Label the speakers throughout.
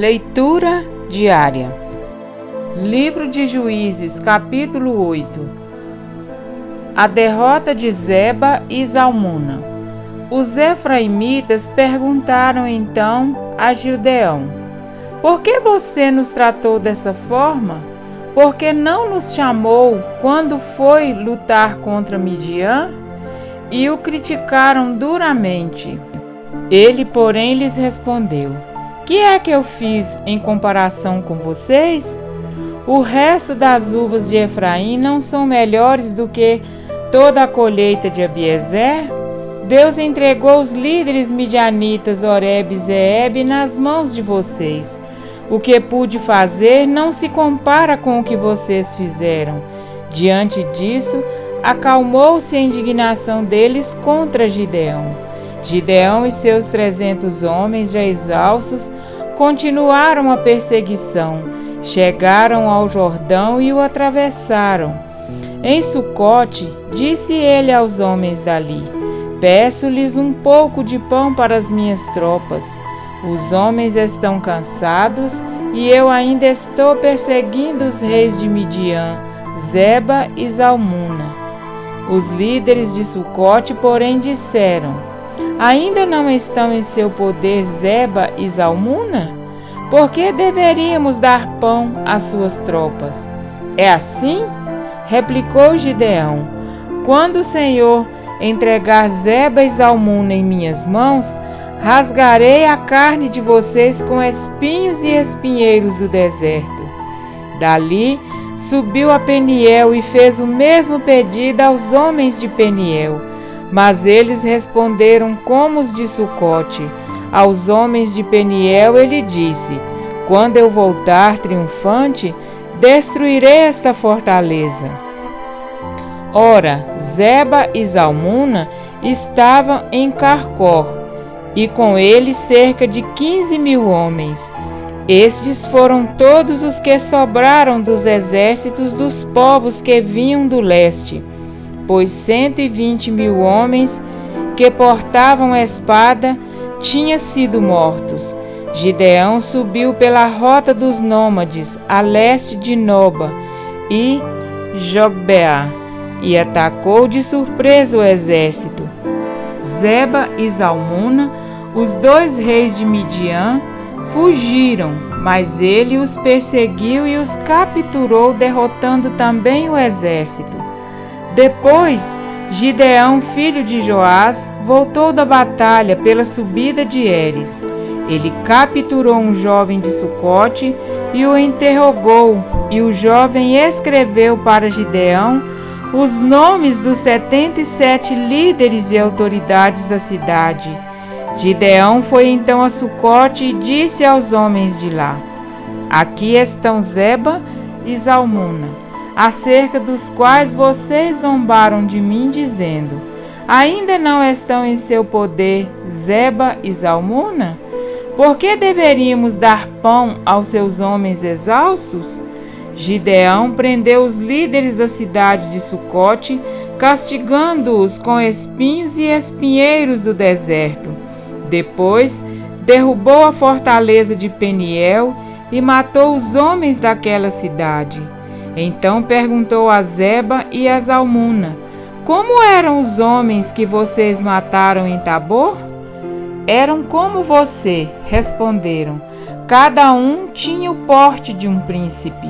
Speaker 1: Leitura diária. Livro de Juízes, capítulo 8. A derrota de Zeba e Zalmuna. Os efraimitas perguntaram então a Gideão: por que você nos tratou dessa forma? Por que não nos chamou quando foi lutar contra Midian? E o criticaram duramente. Ele, porém, lhes respondeu: que é que eu fiz em comparação com vocês? O resto das uvas de Efraim não são melhores do que toda a colheita de Abiezer? Deus entregou os líderes midianitas Oreb e Zeeb nas mãos de vocês. O que pude fazer não se compara com o que vocês fizeram. Diante disso, acalmou-se a indignação deles contra Gideão. Gideão e seus 300 homens já exaustos continuaram a perseguição, chegaram ao Jordão e o atravessaram. Em Sucote, disse ele aos homens dali: peço-lhes um pouco de pão para as minhas tropas. Os homens estão cansados e eu ainda estou perseguindo os reis de Midian, Zeba e Zalmuna. Os líderes de Sucote, porém, disseram: ainda não estão em seu poder Zeba e Zalmuna? Por que deveríamos dar pão às suas tropas? É assim? Replicou Gideão: quando o Senhor entregar Zeba e Zalmuna em minhas mãos, rasgarei a carne de vocês com espinhos e espinheiros do deserto. Dali subiu a Peniel e fez o mesmo pedido aos homens de Peniel. Mas eles responderam como os de Sucote. Aos homens de Peniel ele disse: quando eu voltar triunfante, destruirei esta fortaleza. Ora, Zeba e Zalmuna estavam em Carcor, e com eles cerca de 15.000 homens. Estes foram todos os que sobraram dos exércitos dos povos que vinham do leste, pois 120.000 homens que portavam espada tinham sido mortos. Gideão subiu pela rota dos nômades, a leste de Noba e Jogbeá, e atacou de surpresa o exército. Zeba e Zalmuna, os 2 reis de Midian, fugiram, mas ele os perseguiu e os capturou, derrotando também o exército. Depois, Gideão, filho de Joás, voltou da batalha pela subida de Heres. Ele capturou um jovem de Sucote e o interrogou, e o jovem escreveu para Gideão os nomes dos 77 líderes e autoridades da cidade. Gideão foi então a Sucote e disse aos homens de lá: aqui estão Zeba e Zalmuna, acerca dos quais vocês zombaram de mim, dizendo: ainda não estão em seu poder Zeba e Zalmuna? Por que deveríamos dar pão aos seus homens exaustos? Gideão prendeu os líderes da cidade de Sucote, castigando-os com espinhos e espinheiros do deserto. Depois, derrubou a fortaleza de Peniel e matou os homens daquela cidade. Então perguntou a Zeba e a Zalmuna: como eram os homens que vocês mataram em Tabor? Eram como você, responderam. Cada um tinha o porte de um príncipe.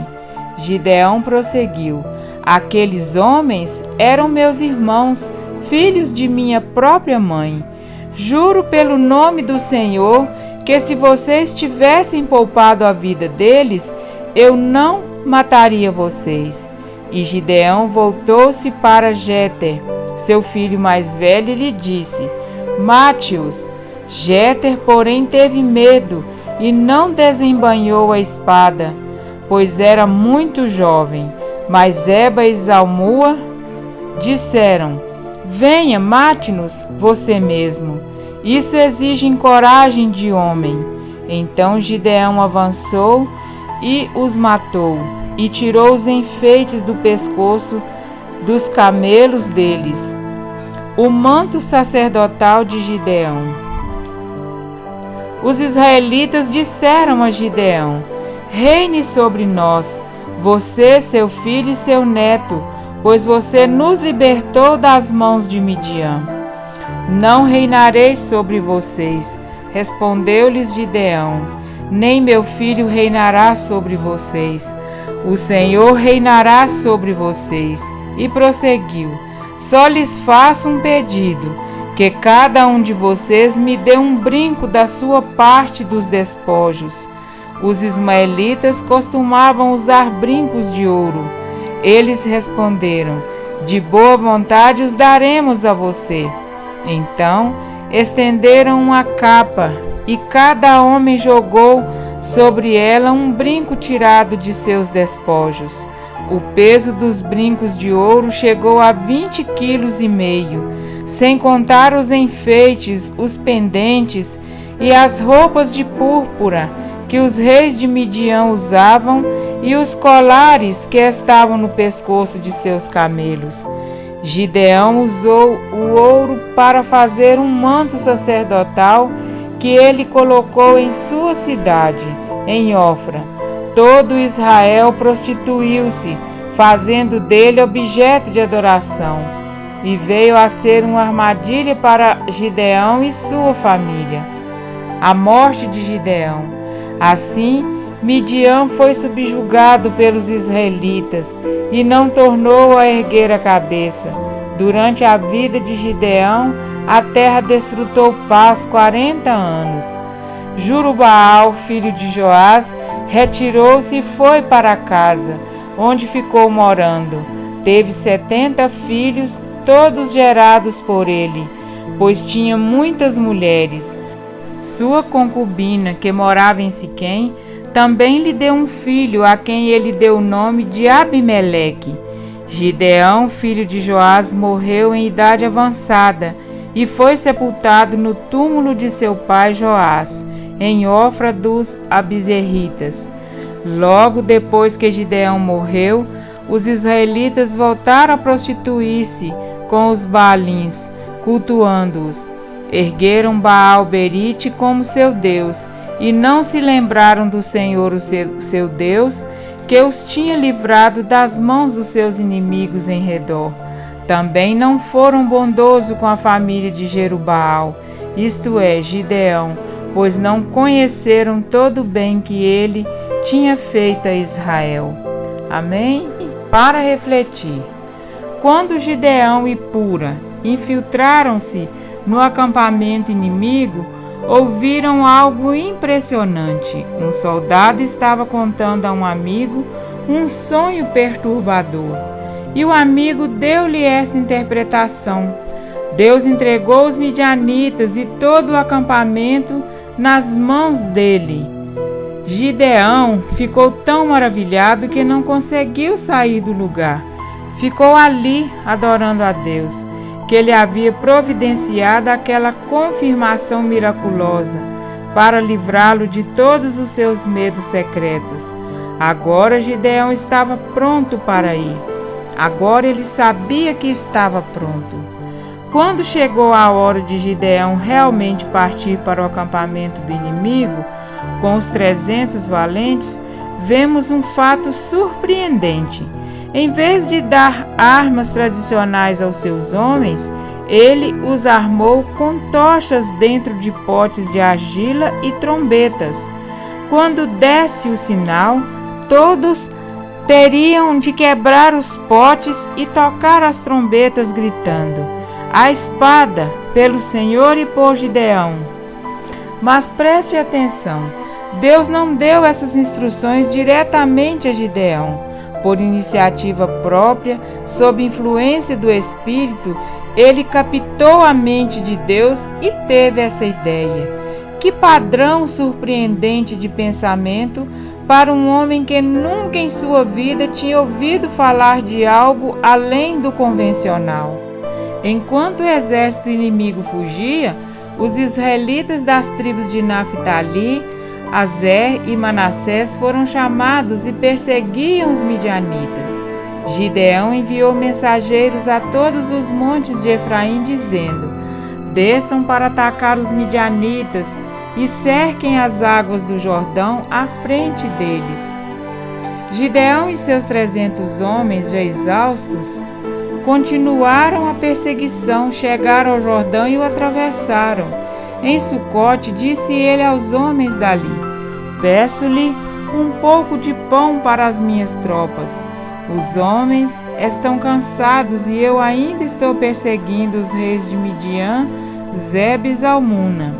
Speaker 1: Gideão prosseguiu: aqueles homens eram meus irmãos, filhos de minha própria mãe. Juro pelo nome do Senhor que se vocês tivessem poupado a vida deles, eu não mataria vocês. E Gideão voltou-se para Jéter, seu filho mais velho, e lhe disse: mate-os. Jéter, porém, teve medo e não desembainhou a espada, pois era muito jovem. Mas Zeba e Zalmuna disseram: venha, mate-nos você mesmo. Isso exige coragem de homem. Então Gideão avançou e os matou, e tirou os enfeites do pescoço dos camelos deles. O manto sacerdotal de Gideão. Os israelitas disseram a Gideão: reine sobre nós, você, seu filho e seu neto, pois você nos libertou das mãos de Midian. Não reinarei sobre vocês, respondeu-lhes Gideão, nem meu filho reinará sobre vocês. O Senhor reinará sobre vocês. E prosseguiu: só lhes faço um pedido, que cada um de vocês me dê um brinco da sua parte dos despojos. Os ismaelitas costumavam usar brincos de ouro. Eles responderam: de boa vontade os daremos a você. Então estenderam uma capa, e cada homem jogou sobre ela um brinco tirado de seus despojos. O peso dos brincos de ouro chegou a 20,5 quilos, sem contar os enfeites, os pendentes e as roupas de púrpura que os reis de Midian usavam e os colares que estavam no pescoço de seus camelos. Gideão usou o ouro para fazer um manto sacerdotal que ele colocou em sua cidade, em Ofra. Todo Israel prostituiu-se, fazendo dele objeto de adoração, e veio a ser uma armadilha para Gideão e sua família. A morte de Gideão. Assim, Midian foi subjugado pelos israelitas e não tornou a erguer a cabeça. Durante a vida de Gideão, a terra desfrutou paz 40 anos. Jurubaal, filho de Joás, retirou-se e foi para casa, onde ficou morando. Teve 70 filhos, todos gerados por ele, pois tinha muitas mulheres. Sua concubina, que morava em Siquém, também lhe deu um filho, a quem ele deu o nome de Abimeleque. Gideão, filho de Joás, morreu em idade avançada e foi sepultado no túmulo de seu pai Joás, em Ofra dos Abizerritas. Logo depois que Gideão morreu, os israelitas voltaram a prostituir-se com os Baalins, cultuando-os. Ergueram Baal-Berite como seu Deus, e não se lembraram do Senhor, o seu Deus, que os tinha livrado das mãos dos seus inimigos em redor. Também não foram bondosos com a família de Jerubaal, isto é, Gideão, pois não conheceram todo o bem que ele tinha feito a Israel. Amém? Para refletir, quando Gideão e Pura infiltraram-se no acampamento inimigo, ouviram algo impressionante. Um soldado estava contando a um amigo um sonho perturbador, e o amigo deu-lhe esta interpretação: Deus entregou os midianitas e todo o acampamento nas mãos dele. Gideão ficou tão maravilhado que não conseguiu sair do lugar. Ficou ali adorando a Deus, que ele havia providenciado aquela confirmação miraculosa para livrá-lo de todos os seus medos secretos. Agora Gideão estava pronto para ir. Agora ele sabia que estava pronto. Quando chegou a hora de Gideão realmente partir para o acampamento do inimigo, com os 300 valentes, vemos um fato surpreendente. Em vez de dar armas tradicionais aos seus homens, ele os armou com tochas dentro de potes de argila e trombetas. Quando desse o sinal, todos teriam de quebrar os potes e tocar as trombetas, gritando: "A espada, pelo Senhor e por Gideão!" Mas preste atenção, Deus não deu essas instruções diretamente a Gideão. Por iniciativa própria, sob influência do Espírito, ele captou a mente de Deus e teve essa ideia. Que padrão surpreendente de pensamento para um homem que nunca em sua vida tinha ouvido falar de algo além do convencional. Enquanto o exército inimigo fugia, os israelitas das tribos de Naftali, Aser e Manassés foram chamados e perseguiam os midianitas. Gideão enviou mensageiros a todos os montes de Efraim, dizendo: "Desçam para atacar os midianitas e cerquem as águas do Jordão à frente deles. Gideão e seus 300 homens, já exaustos, continuaram a perseguição, chegaram ao Jordão e o atravessaram. Em Sucote, disse ele aos homens dali: peço-lhe um pouco de pão para as minhas tropas. Os homens estão cansados e eu ainda estou perseguindo os reis de Midian, Zeba e Zalmuna.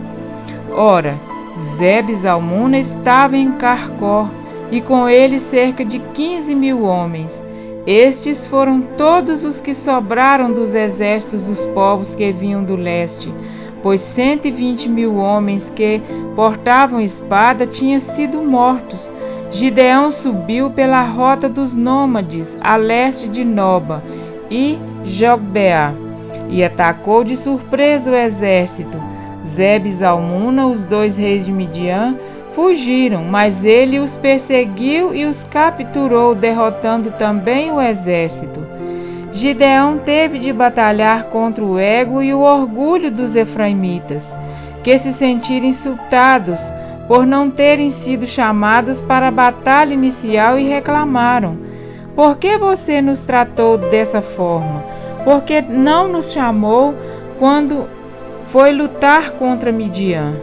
Speaker 1: Ora, Zeba e Zalmuna estavam em Carcor, e com eles cerca de 15.000 homens. Estes foram todos os que sobraram dos exércitos dos povos que vinham do leste, pois 120.000 homens que portavam espada tinham sido mortos. Gideão subiu pela rota dos nômades, a leste de Noba e Jogbeá, e atacou de surpresa o exército. Zeba e Zalmuna, os 2 reis de Midian, fugiram, mas ele os perseguiu e os capturou, derrotando também o exército. Gideão teve de batalhar contra o ego e o orgulho dos efraimitas, que se sentiram insultados por não terem sido chamados para a batalha inicial e reclamaram: por que você nos tratou dessa forma? Por que não nos chamou quando foi lutar contra Midian?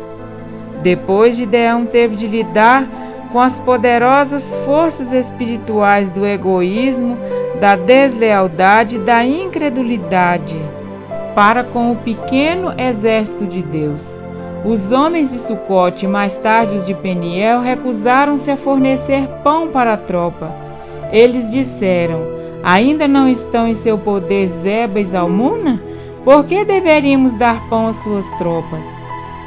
Speaker 1: Depois Gideão teve de lidar com as poderosas forças espirituais do egoísmo, da deslealdade e da incredulidade para com o pequeno exército de Deus. Os homens de Sucote e mais tarde os de Peniel recusaram-se a fornecer pão para a tropa. Eles disseram: ainda não estão em seu poder Zeba e Zalmuna? Por que deveríamos dar pão às suas tropas?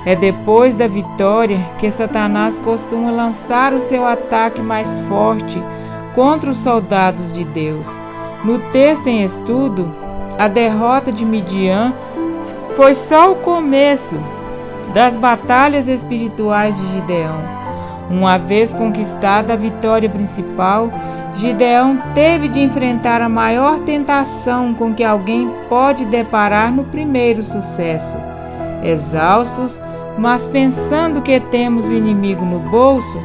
Speaker 1: É depois da vitória que Satanás costuma lançar o seu ataque mais forte contra os soldados de Deus. No texto em estudo, a derrota de Midian foi só o começo das batalhas espirituais de Gideão. Uma vez conquistada a vitória principal, Gideão teve de enfrentar a maior tentação com que alguém pode deparar no primeiro sucesso. Exaustos, mas pensando que temos o inimigo no bolso,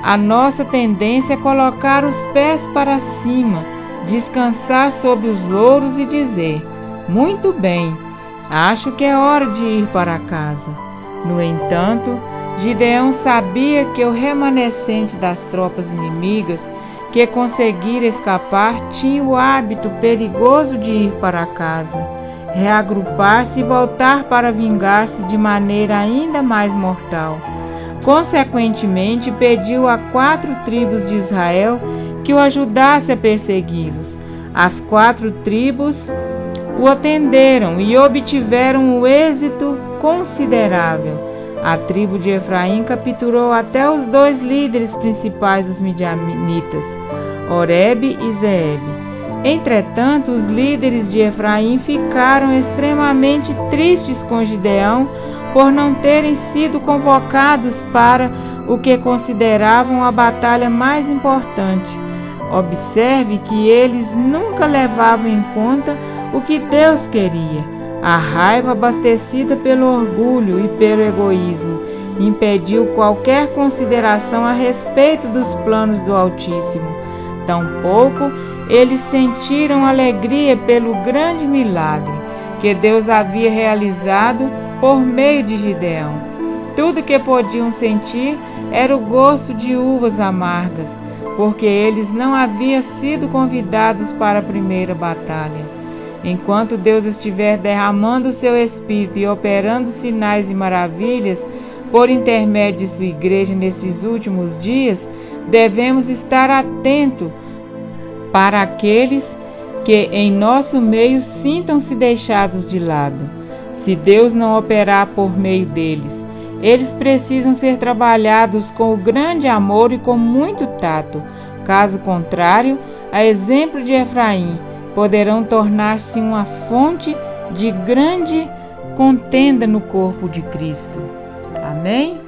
Speaker 1: a nossa tendência é colocar os pés para cima, descansar sob os louros e dizer: muito bem, acho que é hora de ir para casa. No entanto, Gideão sabia que o remanescente das tropas inimigas que conseguira escapar tinha o hábito perigoso de ir para casa, reagrupar-se e voltar para vingar-se de maneira ainda mais mortal. Consequentemente, pediu a 4 tribos de Israel que o ajudasse a persegui-los. As 4 tribos o atenderam e obtiveram um êxito considerável. A tribo de Efraim capturou até os 2 líderes principais dos midianitas, Oreb e Zeeb. Entretanto, os líderes de Efraim ficaram extremamente tristes com Gideão por não terem sido convocados para o que consideravam a batalha mais importante. Observe que eles nunca levavam em conta o que Deus queria. A raiva, abastecida pelo orgulho e pelo egoísmo, impediu qualquer consideração a respeito dos planos do Altíssimo. Tampouco eles sentiram alegria pelo grande milagre que Deus havia realizado por meio de Gideão. Tudo que podiam sentir era o gosto de uvas amargas, porque eles não haviam sido convidados para a primeira batalha. Enquanto Deus estiver derramando o seu Espírito e operando sinais e maravilhas por intermédio de sua igreja nesses últimos dias, devemos estar atentos para aqueles que em nosso meio sintam-se deixados de lado. Se Deus não operar por meio deles, eles precisam ser trabalhados com o grande amor e com muito tato. Caso contrário, a exemplo de Efraim, poderão tornar-se uma fonte de grande contenda no corpo de Cristo. Amém?